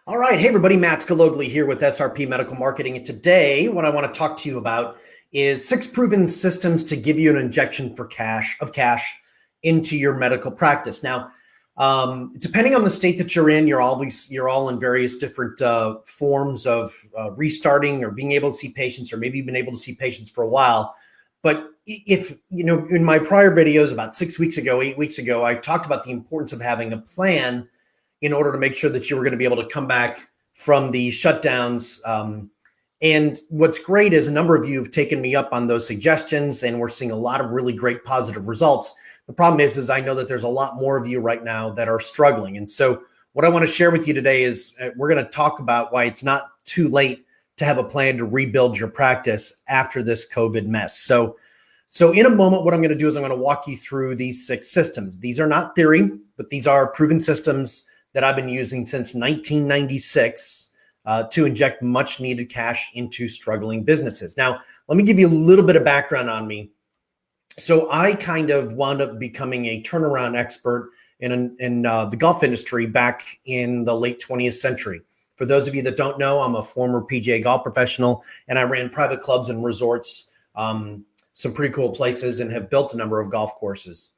All right. Hey, everybody. Matt Skalogly here with SRP Medical Marketing. And today, what I want to talk to you about is 6 proven systems to give you an injection for cash into your medical practice. Now, depending on the state that you're in, you're all in various different forms of restarting or being able to see patients, or maybe you've been able to see patients for a while. But if, in my prior videos about 6 weeks ago, 8 weeks ago, I talked about the importance of having a plan in order to make sure that you were going to be able to come back from the shutdowns. And what's great is a number of you have taken me up on those suggestions, and we're seeing a lot of really great positive results. The problem is I know that there's a lot more of you right now that are struggling. And so what I want to share with you today is we're going to talk about why it's not too late to have a plan to rebuild your practice after this COVID mess. So in a moment, what I'm going to do is I'm going to walk you through these 6 systems. These are not theory, but these are proven systems that I've been using since 1996 to inject much needed cash into struggling businesses. Now, let me give you a little bit of background on me. So I kind of wound up becoming a turnaround expert in the golf industry back in the late 20th century. For those of you that don't know, I'm a former PGA golf professional, and I ran private clubs and resorts, some pretty cool places, and have built a number of golf courses.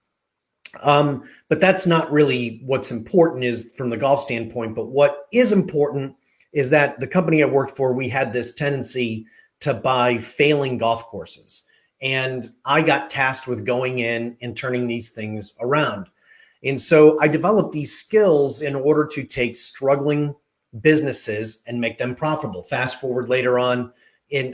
But that's not really what's important is from the golf standpoint. But what is important is that the company I worked for, we had this tendency to buy failing golf courses. And I got tasked with going in and turning these things around. And so I developed these skills in order to take struggling businesses and make them profitable. Fast forward later on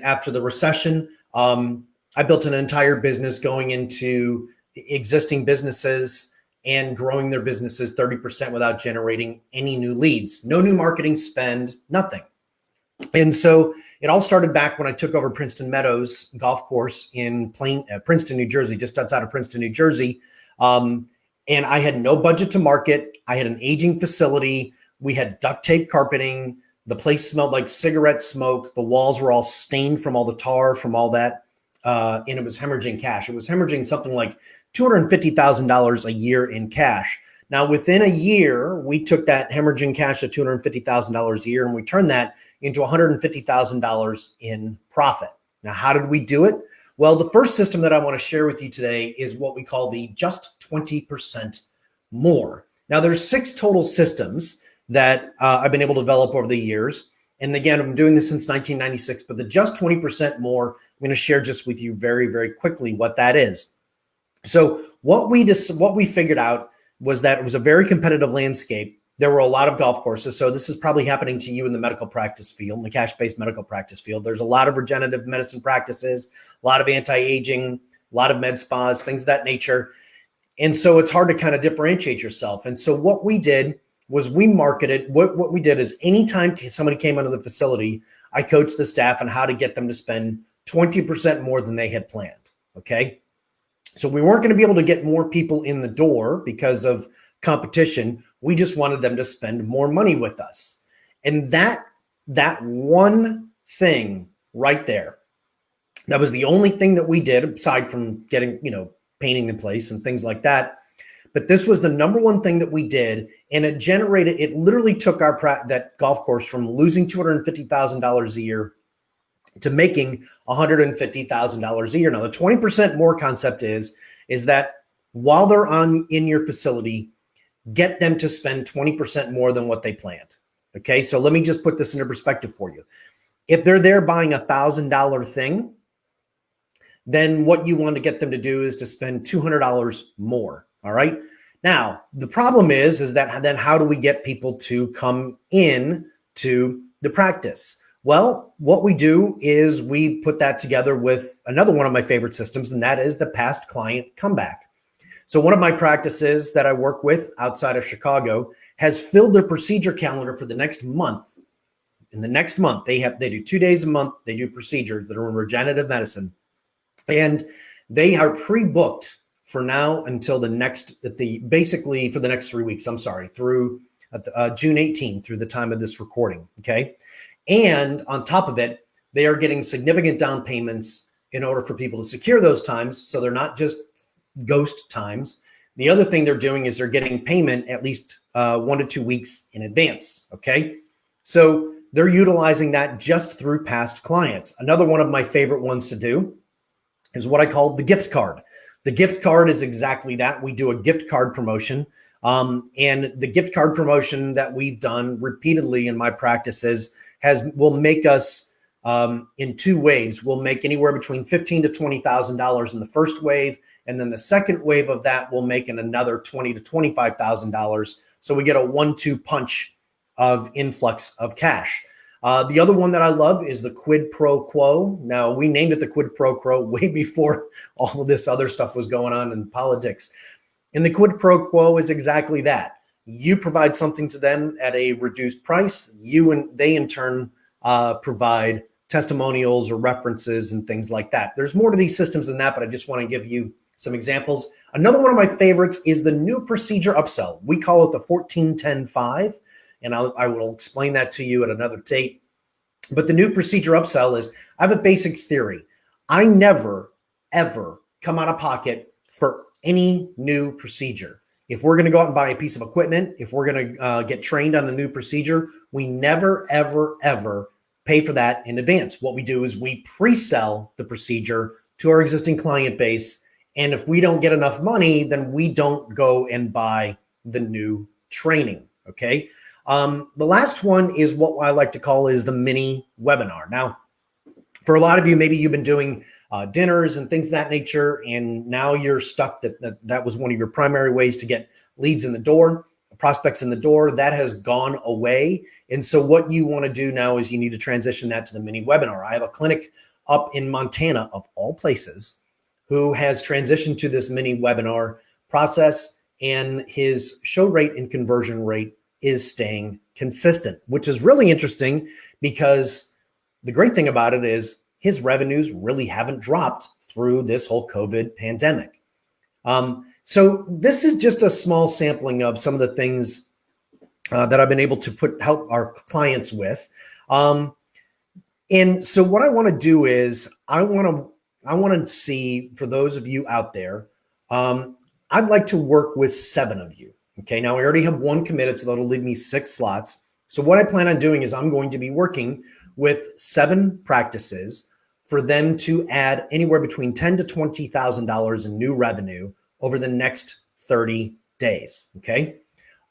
after the recession, I built an entire business going into existing businesses and growing their businesses 30% without generating any new leads, no new marketing spend, nothing. And so it all started back when I took over Princeton Meadows golf course in Princeton, New Jersey, just outside of Princeton, New Jersey. And I had no budget to market. I had an aging facility. We had duct tape carpeting. The place smelled like cigarette smoke. The walls were all stained from all the tar, from all that. And it was hemorrhaging cash. It was hemorrhaging something like $250,000 a year in cash. Now, within a year, we took that hemorrhaging cash of $250,000 a year and we turned that into $150,000 in profit. Now, how did we do it? Well, the first system that I want to share with you today is what we call the just 20% more. Now, there's 6 total systems that I've been able to develop over the years. And again, I'm doing this since 1996, but the just 20% more, I'm going to share just with you very, very quickly what that is. So what we figured out was that it was a very competitive landscape. There were a lot of golf courses. So this is probably happening to you in the medical practice field, in the cash-based medical practice field. There's a lot of regenerative medicine practices, a lot of anti-aging, a lot of med spas, things of that nature. And so it's hard to kind of differentiate yourself. And so what we did was we marketed, what we did is anytime somebody came into the facility, I coached the staff on how to get them to spend 20% more than they had planned, okay? So we weren't going to be able to get more people in the door because of competition. We just wanted them to spend more money with us. And that one thing right there, that was the only thing that we did aside from getting, painting in place and things like that. But this was the number one thing that we did. And it literally took that golf course from losing $250,000 a year to making $150,000 a year. Now, the 20% more concept is that while they're in your facility, get them to spend 20% more than what they planned. Okay, so let me just put this into perspective for you. If they're there buying $1,000 thing, then what you want to get them to do is to spend $200 more. All right. Now, the problem is that then how do we get people to come in to the practice? Well, what we do is we put that together with another one of my favorite systems, and that is the past client comeback. So one of my practices that I work with outside of Chicago has filled their procedure calendar for the next month. In the next month, they do 2 days a month. They do procedures that are in regenerative medicine, and they are pre-booked for now until basically for the next 3 weeks. I'm sorry, through June 18th, through the time of this recording. Okay. And on top of it, they are getting significant down payments in order for people to secure those times. So they're not just ghost times. The other thing they're doing is they're getting payment at least 1 to 2 weeks in advance. Okay. So they're utilizing that just through past clients. Another one of my favorite ones to do is what I call the gift card. The gift card is exactly that. We do a gift card promotion. And the gift card promotion that we've done repeatedly in my practices will make us in two waves. We'll make anywhere between $15,000 to $20,000 in the first wave, and then the second wave of that will make another $20,000 to $25,000. So we get a 1-2 punch of influx of cash. The other one that I love is the Quid Pro Quo. Now, we named it the Quid Pro Quo way before all of this other stuff was going on in politics. And the Quid Pro Quo is exactly that. You provide something to them at a reduced price. They in turn provide testimonials or references and things like that. There's more to these systems than that, but I just want to give you some examples. Another one of my favorites is the new Procedure Upsell. We call it the 14-10-5, and I will explain that to you at another date. But the new Procedure Upsell is, I have a basic theory. I never, ever come out of pocket for any new procedure. If we're going to go out and buy a piece of equipment, if we're going to get trained on a new procedure, we never, ever, ever pay for that in advance. What we do is we pre-sell the procedure to our existing client base. And if we don't get enough money, then we don't go and buy the new training. Okay. The last one is what I like to call is the mini webinar. Now, for a lot of you, maybe you've been doing dinners and things of that nature, and now you're stuck that was one of your primary ways to get leads in the door, prospects in the door. That has gone away. And so what you want to do now is you need to transition that to the mini webinar. I have a clinic up in Montana, of all places, who has transitioned to this mini webinar process, and his show rate and conversion rate is staying consistent, which is really interesting because the great thing about it is his revenues really haven't dropped through this whole COVID pandemic. So this is just a small sampling of some of the things that I've been able to help our clients with. And so what I want to do is I want to see, for those of you out there, I'd like to work with 7 of you. Okay, now I already have 1 committed, so that'll leave me 6 slots. So what I plan on doing is I'm going to be working with 7 practices for them to add anywhere between $10,000 to $20,000 in new revenue over the next 30 days. Okay,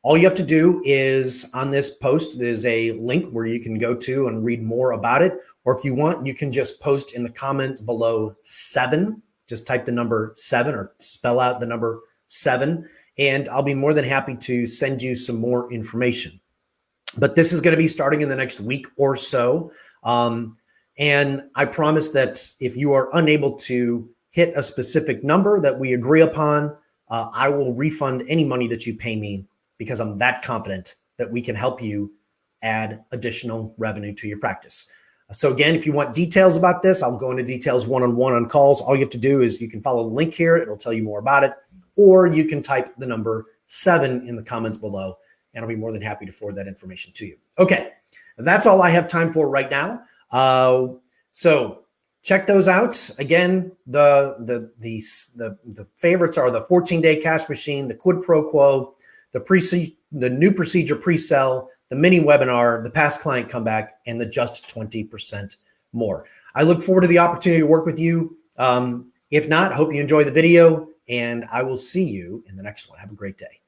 all you have to do is, on this post, there's a link where you can go to and read more about it. Or if you want, you can just post in the comments below 7. Just type the number 7 or spell out the number 7. And I'll be more than happy to send you some more information. But this is going to be starting in the next week or so. And I promise that if you are unable to hit a specific number that we agree upon, I will refund any money that you pay me, because I'm that confident that we can help you add additional revenue to your practice. So again, if you want details about this, I'll go into details one-on-one on calls. All you have to do is you can follow the link here. It'll tell you more about it. Or you can type the number 7 in the comments below, and I'll be more than happy to forward that information to you. Okay, that's all I have time for right now. So check those out. Again, the favorites are the 14-day cash machine, the Quid Pro Quo, the new procedure pre-sell, the mini webinar, the past client comeback, and the just 20% more. I look forward to the opportunity to work with you. If not, hope you enjoy the video, and I will see you in the next one. Have a great day.